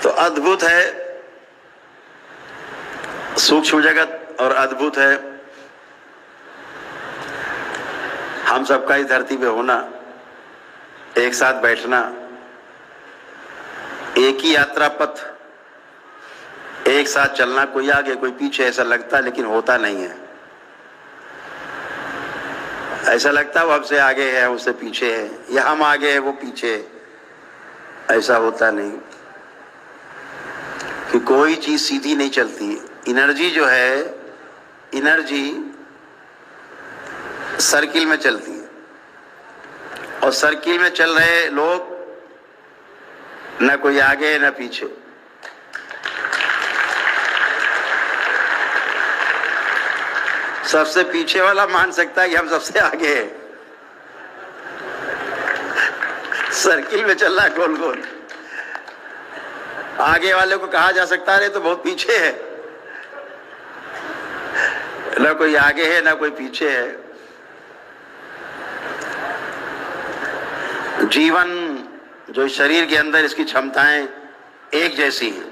तो अद्भुत है सूक्ष्म जगत और अद्भुत है हम सबका इस धरती पे होना, एक साथ बैठना, एक ही यात्रा पथ, एक साथ चलना, कोई आगे कोई पीछे ऐसा लगता है लेकिन होता नहीं है। ऐसा लगता है वो हमसे आगे है उससे पीछे है, या हम आगे है वो पीछे है, ऐसा होता नहीं कि कोई चीज सीधी नहीं चलती। एनर्जी जो है, एनर्जी सर्किल में चलती है और सर्किल में चल रहे लोग न कोई आगे न पीछे। सबसे पीछे वाला मान सकता है कि हम सबसे आगे हैं। सर्किल में चल रहा है गोल गोल। आगे वाले को कहा जा सकता है तो बहुत पीछे है, न कोई आगे है न कोई पीछे है। जीवन जो शरीर के अंदर इसकी क्षमताएं एक जैसी हैं,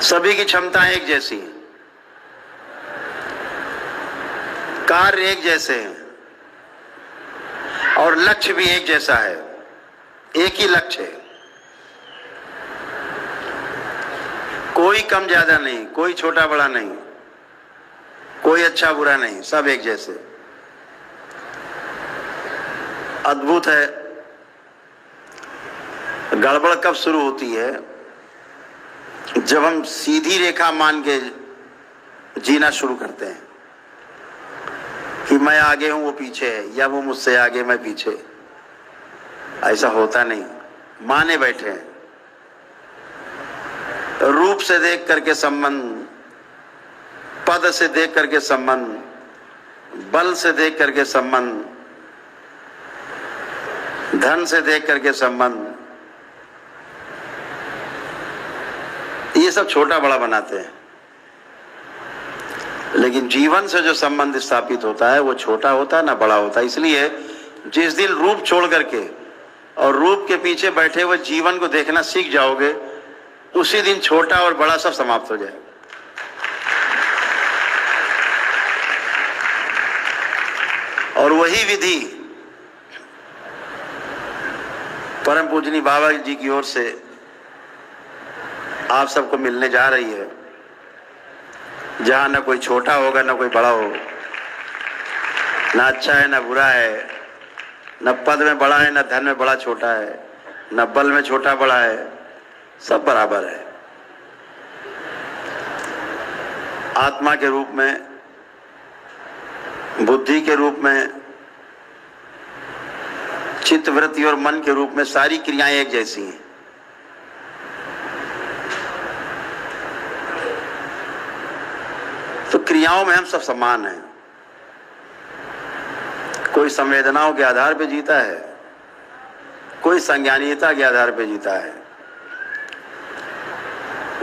सभी की क्षमताएं एक जैसी हैं, कार्य एक जैसे हैं और लक्ष्य भी एक जैसा है, एक ही लक्ष्य है। कोई कम ज्यादा नहीं, कोई छोटा बड़ा नहीं, कोई अच्छा बुरा नहीं, सब एक जैसे। अद्भुत है। गड़बड़ कब शुरू होती है? जब हम सीधी रेखा मान के जीना शुरू करते हैं कि मैं आगे हूं वो पीछे है, या वो मुझसे आगे मैं पीछे। ऐसा होता नहीं। माने बैठे हैं। रूप से देख करके संबंध, पद से देख करके संबंध, बल से देख करके संबंध, धन से देख करके संबंध, ये सब छोटा बड़ा बनाते हैं। लेकिन जीवन से जो संबंध स्थापित होता है वो छोटा होता है ना बड़ा होता है। इसलिए जिस दिन रूप छोड़ करके और रूप के पीछे बैठे हुए जीवन को देखना सीख जाओगे, उसी दिन छोटा और बड़ा सब समाप्त हो जाएगा। और वही विधि परम पूजनीय बाबा जी की ओर से आप सबको मिलने जा रही है, जहां न कोई छोटा होगा न कोई बड़ा होगा, न अच्छा है न बुरा है, न पद में बड़ा है न धन में बड़ा छोटा है, न बल में छोटा बड़ा है, सब बराबर है। आत्मा के रूप में, बुद्धि के रूप में, चित्त वृत्ति और मन के रूप में सारी क्रियाएं एक जैसी हैं। तो क्रियाओं में हम सब समान हैं। कोई संवेदनाओं के आधार पर जीता है, कोई संज्ञानीयता के आधार पर जीता है।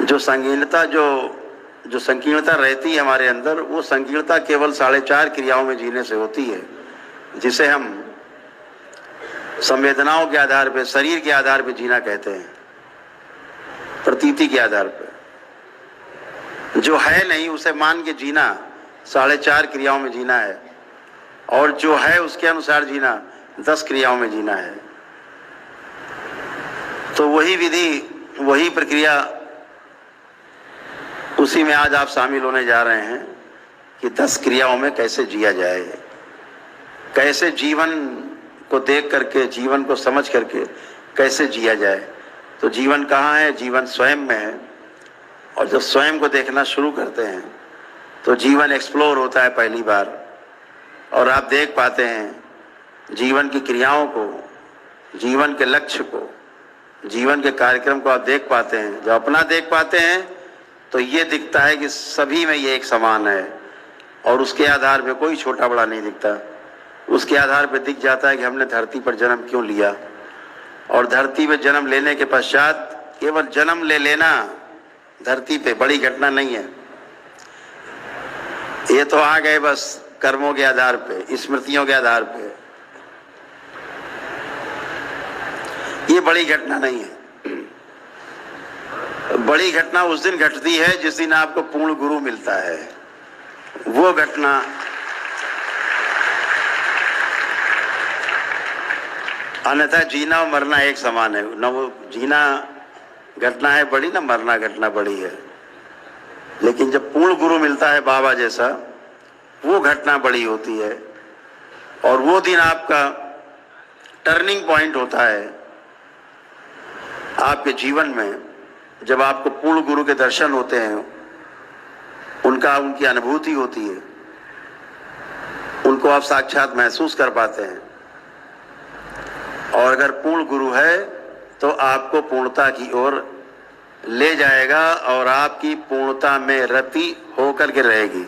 जो संगीनता जो संकीर्णता रहती है हमारे अंदर, वो संकीर्णता केवल 4.5 क्रियाओं में जीने से होती है, जिसे हम संवेदनाओं के आधार पे, शरीर के आधार पे जीना कहते हैं, प्रतीति के आधार पे। जो है नहीं उसे मान के जीना 4.5 क्रियाओं में जीना है, और जो है उसके अनुसार जीना 10 क्रियाओं में जीना है। तो वही विधि, वही प्रक्रिया, उसी में आज आप शामिल होने जा रहे हैं कि 10 क्रियाओं में कैसे जिया जाए, कैसे जीवन को देख करके, जीवन को समझ करके कैसे जिया जाए। तो जीवन कहाँ है? जीवन स्वयं में है। और जब स्वयं को देखना शुरू करते हैं तो जीवन एक्सप्लोर होता है पहली बार, और आप देख पाते हैं जीवन की क्रियाओं को, जीवन के लक्ष्य को, जीवन के कार्यक्रम को आप देख पाते हैं। जब अपना देख पाते हैं तो ये दिखता है कि सभी में ये एक समान है, और उसके आधार पे कोई छोटा बड़ा नहीं दिखता। उसके आधार पे दिख जाता है कि हमने धरती पर जन्म क्यों लिया, और धरती पे जन्म लेने के पश्चात केवल जन्म ले लेना धरती पे बड़ी घटना नहीं है। ये तो आ गए बस कर्मों के आधार पे, स्मृतियों के आधार पे, ये बड़ी घटना नहीं है। बड़ी घटना उस दिन घटती है जिस दिन आपको पूर्ण गुरु मिलता है। वो घटना अन्यथा जीना और मरना एक समान है। न वो जीना घटना है बड़ी, ना मरना घटना बड़ी है। लेकिन जब पूर्ण गुरु मिलता है बाबा जैसा, वो घटना बड़ी होती है। और वो दिन आपका टर्निंग पॉइंट होता है आपके जीवन में, जब आपको पूर्ण गुरु के दर्शन होते हैं, उनकी अनुभूति होती है, उनको आप साक्षात महसूस कर पाते हैं। और अगर पूर्ण गुरु है तो आपको पूर्णता की ओर ले जाएगा और आपकी पूर्णता में रति होकर के रहेगी।